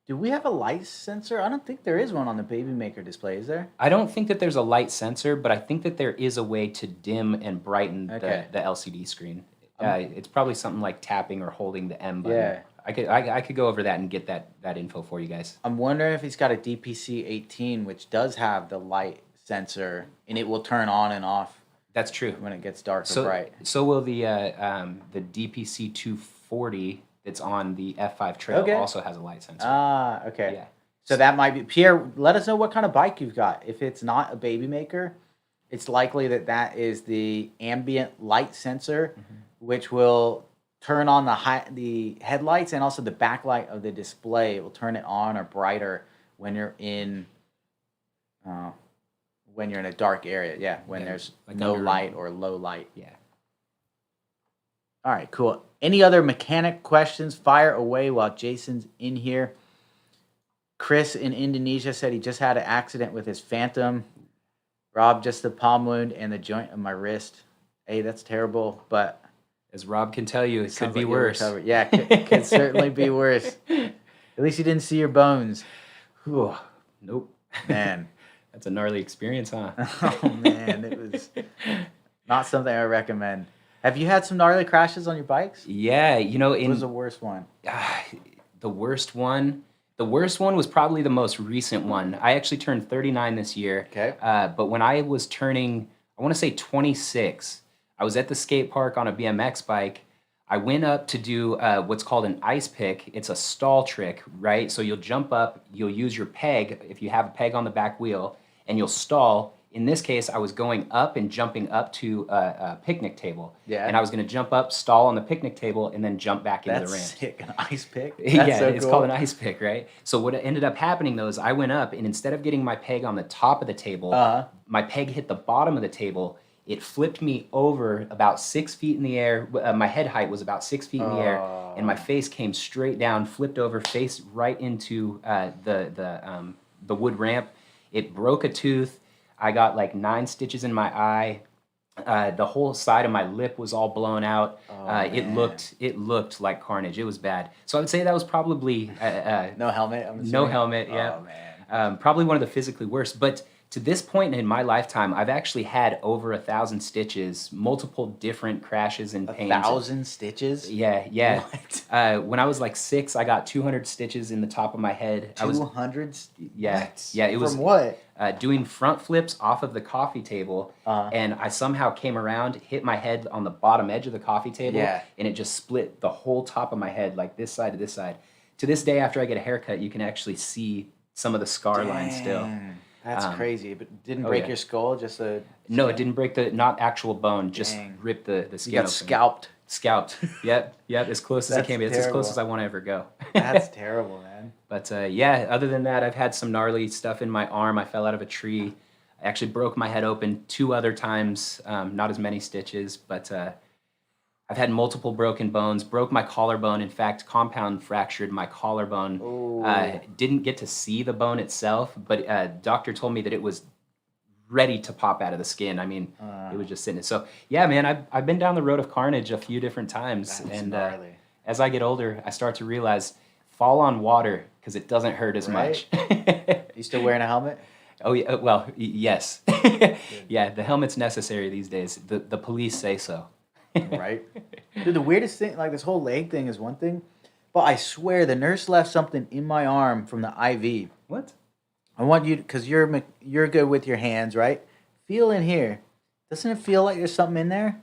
Do we have a light sensor? I don't think there is one on the Baby Maker display, is there? I don't think that there's a light sensor, but I think that there is a way to dim and brighten the LCD screen. It's probably something like tapping or holding the M button. Yeah. I could go over that and get that info for you guys. I'm wondering if he's got a DPC-18, which does have the light sensor, and it will turn on and off. That's true. When it gets dark or bright. So will the DPC-240 that's on the F5 Trail also has a light sensor. Ah, okay. Yeah. So that might be... Pierre, let us know what kind of bike you've got. If it's not a Baby Maker, it's likely that is the ambient light sensor, which will turn on the headlights and also the backlight of the display. It will turn it on or brighter when you're in a dark area. Yeah, when there's like no light or low light. Yeah. All right, cool. Any other mechanic questions? Fire away while Jason's in here. Chris in Indonesia said he just had an accident with his Phantom. Rob, just the palm wound and the joint of my wrist. Hey, that's terrible, but... As Rob can tell you, it could be worse. Yeah, it could certainly be worse. At least you didn't see your bones. Ooh, nope. Man. That's a gnarly experience, huh? Oh, man. It was not something I recommend. Have you had some gnarly crashes on your bikes? Yeah, you know... What was the worst one? The worst one was probably the most recent one. I actually turned 39 this year. Okay. But when I was turning, I want to say 26... I was at the skate park on a BMX bike. I went up to do what's called an ice pick. It's a stall trick, right? So you'll jump up, you'll use your peg, if you have a peg on the back wheel, and you'll stall. In this case, I was going up and jumping up to a picnic table. Yeah. And I was going to jump up, stall on the picnic table, and then jump back into the ramp. That's sick, an ice pick? Yeah, so it's called an ice pick, right? So what ended up happening, though, is I went up, and instead of getting my peg on the top of the table, my peg hit the bottom of the table. It flipped me over about 6 feet in the air. My head height was about 6 feet in the air, and my face came straight down, flipped over, face right into the wood ramp. It broke a tooth. I got like 9 stitches in my eye. The whole side of my lip was all blown out. It looked like carnage. It was bad. So I would say that was probably no helmet. No helmet. Yeah. Oh man. Probably one of the physically worst, but. to this point in my lifetime, I've actually had over 1,000 stitches, multiple different crashes and pains. 1,000 stitches? Yeah. What? When I was like 6, I got 200 stitches in the top of my head. 200? Yeah, What? yeah. It was From what? doing front flips off of the coffee table, Uh-huh. and I somehow came around, hit my head on the bottom edge of the coffee table, Yeah. and it just split the whole top of my head, like this side to this side. To this day, after I get a haircut, you can actually see some of the scar lines still. Dang, That's crazy. But didn't oh, break yeah. your skull, just a... No, it didn't break not actual bone, just Dang. ripped the You skin got open. scalped. Scalped. Yep, as close as it That's can be. It's as close terrible. as I want to ever go. That's terrible, man. But yeah, other than that, I've had some gnarly stuff in my arm. I fell out of a tree. I actually broke my head open 2 other times. Not as many stitches, but I've had multiple broken bones. Broke my collarbone. In fact, compound fractured my collarbone. Ooh. Didn't get to see the bone itself, but doctor told me that it was ready to pop out of the skin. I mean, it was just sitting. So yeah, man, I've been down the road of carnage a few different times, That's and gnarly. as I get older, I start to realize fall on water because it doesn't hurt as much. You still wearing a helmet? Oh yeah, well yes, yeah. The helmet's necessary these days. The police say so. Right? Dude, the weirdest thing, like this whole leg thing is one thing, but I swear the nurse left something in my arm from the IV. What? I want you, because you're good with your hands, right? Feel in here. Doesn't it feel like there's something in there?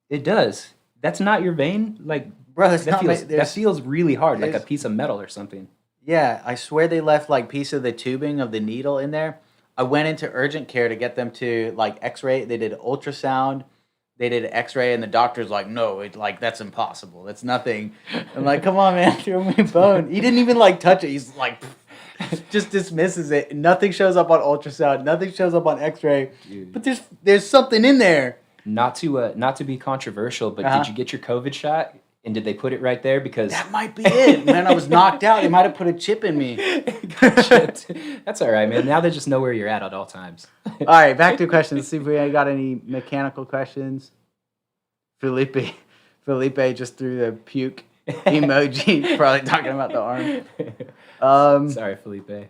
It does. That's not your vein, like Bro, it's that not feels my, that feels really hard, like a there's- piece of metal or something. Yeah, I swear they left like piece of the tubing of the needle in there. I went into urgent care to get them to like x-ray. They did ultrasound. They did x-ray and the doctor's like, no, that's impossible. That's nothing. I'm like, come on, man, throw me a bone. He didn't even like touch it. He's like, just dismisses it. Nothing shows up on ultrasound. Nothing shows up on x-ray. Dude. But there's something in there. Not to be controversial, but Uh-huh. did you get your COVID shot? And did they put it right there? Because That might be it, man. I was knocked out. They might have put a chip in me. That's all right, man. Now they just know where you're at all times. All right, back to questions. Let's see if we got any mechanical questions. Felipe just threw the puke emoji, probably talking about the arm. Sorry, Felipe.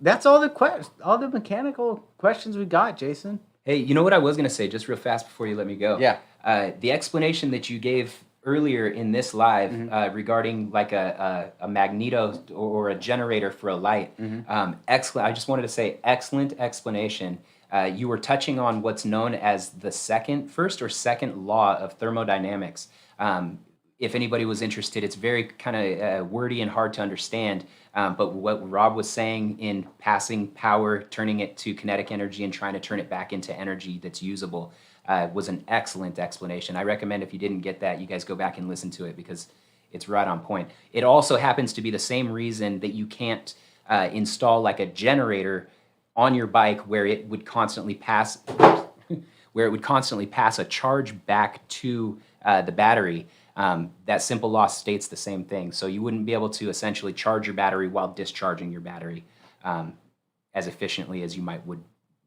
That's all the mechanical questions we got, Jason. Hey, you know what I was going to say just real fast before you let me go? Yeah. The explanation that you gave earlier in this live regarding like a magneto or a generator for a light, excellent. I just wanted to say excellent explanation. You were touching on what's known as the first or second law of thermodynamics. If anybody was interested, it's very kind of wordy and hard to understand. But what Rob was saying in passing power, turning it to kinetic energy and trying to turn it back into energy that's usable was an excellent explanation. I recommend if you didn't get that, you guys go back and listen to it because it's right on point. It also happens to be the same reason that you can't install like a generator on your bike where it would constantly pass a charge back to the battery. That simple law states the same thing. So you wouldn't be able to essentially charge your battery while discharging your battery as efficiently as you would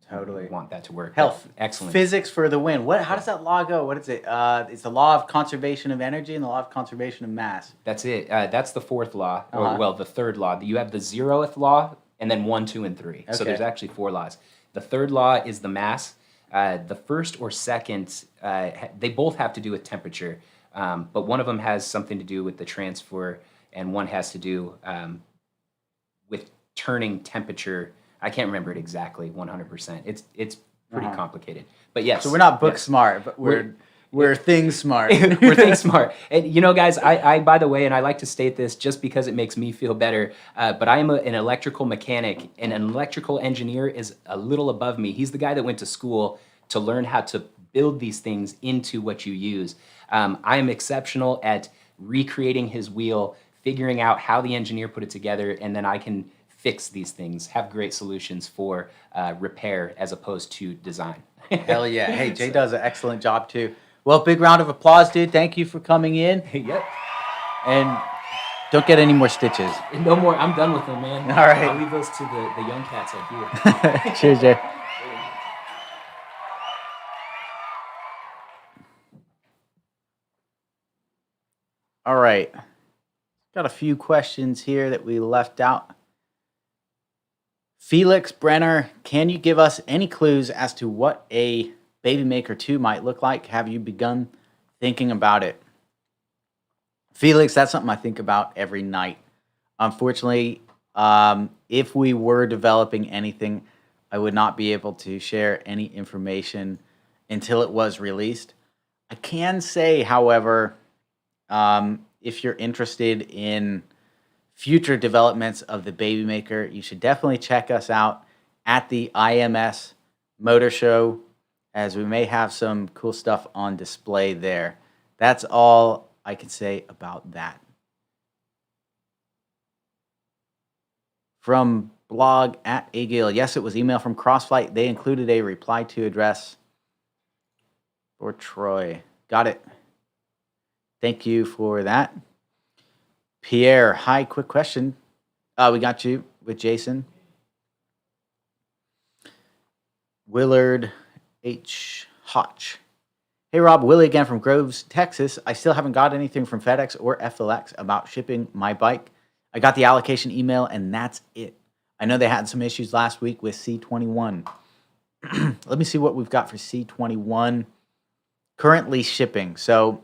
Totally want that to work. Health, Excellent. Physics for the win. How does that law go? What is it? It's the law of conservation of energy and the law of conservation of mass. That's it. That's the fourth law, Uh-huh. or well, the third law. You have the 0th law, and then 1, 2, and 3. So Okay. there's actually 4 laws. The third law is the mass. The first or second, they both have to do with temperature, but one of them has something to do with the transfer, and one has to do with turning temperature. I can't remember it exactly 100%. It's pretty complicated, but yes. So we're not book yes. smart, but we're thing smart. We're think smart. And you know, guys, I by the way, and I like to state this just because it makes me feel better, but I am an electrical mechanic, and an electrical engineer is a little above me. He's the guy that went to school to learn how to build these things into what you use. I am exceptional at recreating his wheel, figuring out how the engineer put it together, and then I can fix these things, have great solutions for repair as opposed to design. Hell yeah. Hey, Jay does an excellent job too. Well, big round of applause, dude. Thank you for coming in. Yep. And don't get any more stitches. No more. I'm done with them, man. All right. I'll leave those to the young cats out here. Cheers, Jay. All right. Got a few questions here that we left out. Felix Brenner, can you give us any clues as to what a Baby Maker 2 might look like? Have you begun thinking about it? Felix, that's something I think about every night. Unfortunately, if we were developing anything, I would not be able to share any information until it was released. I can say, however, if you're interested in future developments of the Baby Maker, you should definitely check us out at the IMS Motor Show, as we may have some cool stuff on display there. That's all I can say about that. From blog at Agil, yes, it was email from Crossflight. They included a reply to address for Troy. Got it. Thank you for that. Pierre, hi, quick question. We got you with Jason. Willard H. Hotch. Hey, Rob, Willie again from Groves, Texas. I still haven't got anything from FedEx or FLX about shipping my bike. I got the allocation email, and that's it. I know they had some issues last week with C21. Let me see what we've got for C21 currently shipping. So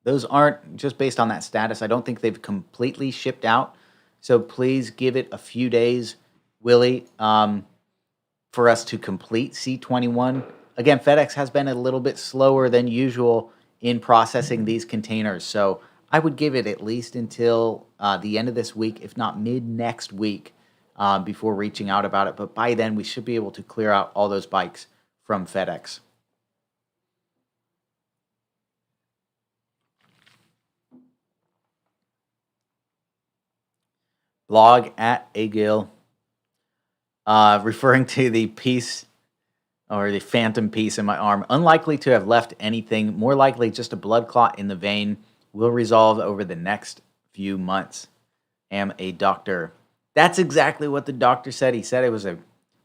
those aren't just based on that status. I don't think they've completely shipped out. So please give it a few days, Willie, for us to complete C21. Again, FedEx has been a little bit slower than usual in processing these containers. So I would give it at least until the end of this week, if not mid next week, before reaching out about it. But by then, we should be able to clear out all those bikes from FedEx. Blog at Agil, referring to the piece or the phantom piece in my arm. Unlikely to have left anything, more likely just a blood clot in the vein. Will resolve over the next few months. Am a doctor. That's exactly what the doctor said. He said it was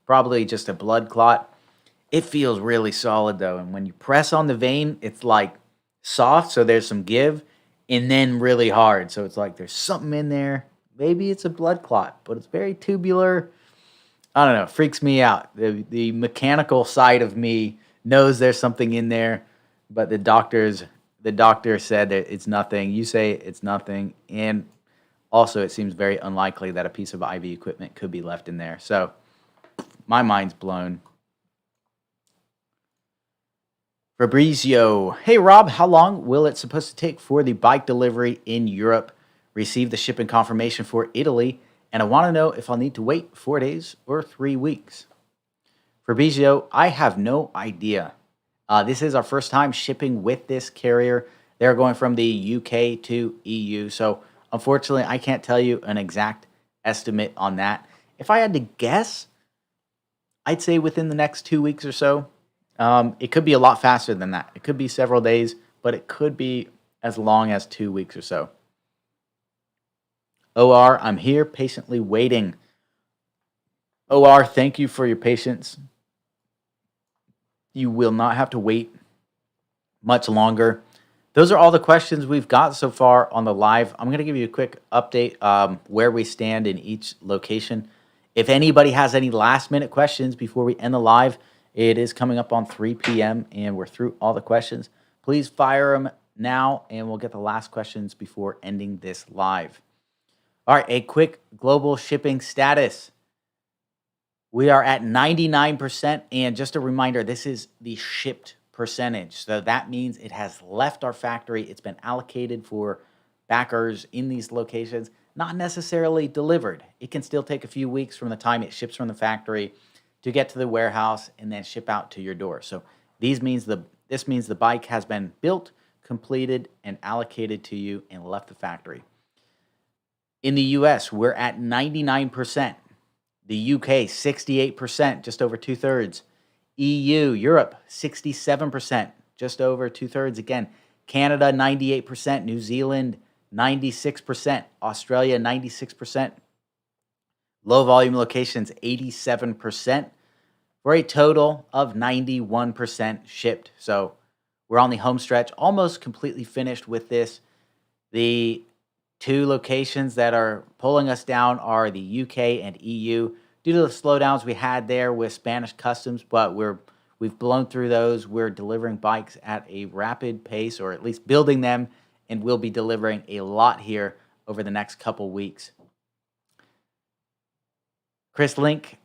probably just a blood clot. It feels really solid though, and when you press on the vein, it's like soft, so there's some give, and then really hard. So it's like there's something in there. Maybe it's a blood clot, but it's very tubular. I don't know. It freaks me out. The mechanical side of me knows there's something in there, but the doctor said that it's nothing. You say it's nothing, and also it seems very unlikely that a piece of IV equipment could be left in there. So my mind's blown. Fabrizio, hey Rob, how long will it supposed to take for the bike delivery in Europe? Receive the shipping confirmation for Italy, and I want to know if I'll need to wait 4 days or 3 weeks. Fabrizio, I have no idea. This is our first time shipping with this carrier. They're going from the UK to EU, so unfortunately, I can't tell you an exact estimate on that. If I had to guess, I'd say within the next 2 weeks or so. It could be a lot faster than that. It could be several days, but it could be as long as 2 weeks or so. OR, I'm here patiently waiting. OR, thank you for your patience. You will not have to wait much longer. Those are all the questions we've got so far on the live. I'm going to give you a quick update where we stand in each location. If anybody has any last minute questions before we end the live, it is coming up on 3 p.m. and we're through all the questions. Please fire them now and we'll get the last questions before ending this live. All right, a quick global shipping status. We are at 99%, and just a reminder, this is the shipped percentage. So that means it has left our factory. It's been allocated for backers in these locations, not necessarily delivered. It can still take a few weeks from the time it ships from the factory to get to the warehouse and then ship out to your door. So this means the bike has been built, completed, and allocated to you and left the factory. In the US, we're at 99%. The UK, 68%, just over 2/3. EU, Europe, 67%, just over 2/3 again. Canada, 98%. New Zealand, 96%. Australia, 96%. Low volume locations, 87%. For a total of 91% shipped. So we're on the home stretch, almost completely finished with this. The 2 locations that are pulling us down are the UK and EU. due to the slowdowns we had there with Spanish Customs, but we've blown through those. We're delivering bikes at a rapid pace, or at least building them, and we'll be delivering a lot here over the next couple weeks. Chris Link,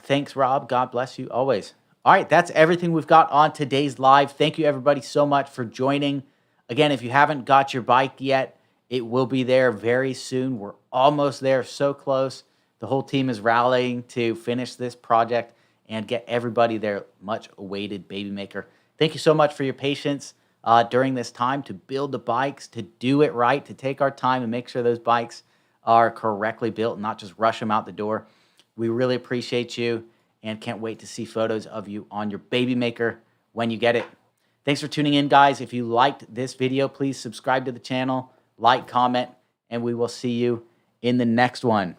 thanks, Rob. God bless you always. All right, that's everything we've got on today's live. Thank you, everybody, so much for joining. Again, if you haven't got your bike yet, it will be there very soon. We're almost there, so close. The whole team is rallying to finish this project and get everybody their much-awaited baby maker. Thank you so much for your patience during this time to build the bikes, to do it right, to take our time and make sure those bikes are correctly built, not just rush them out the door. We really appreciate you and can't wait to see photos of you on your baby maker when you get it. Thanks for tuning in, guys. If you liked this video, please subscribe to the channel, like, comment, and we will see you in the next one.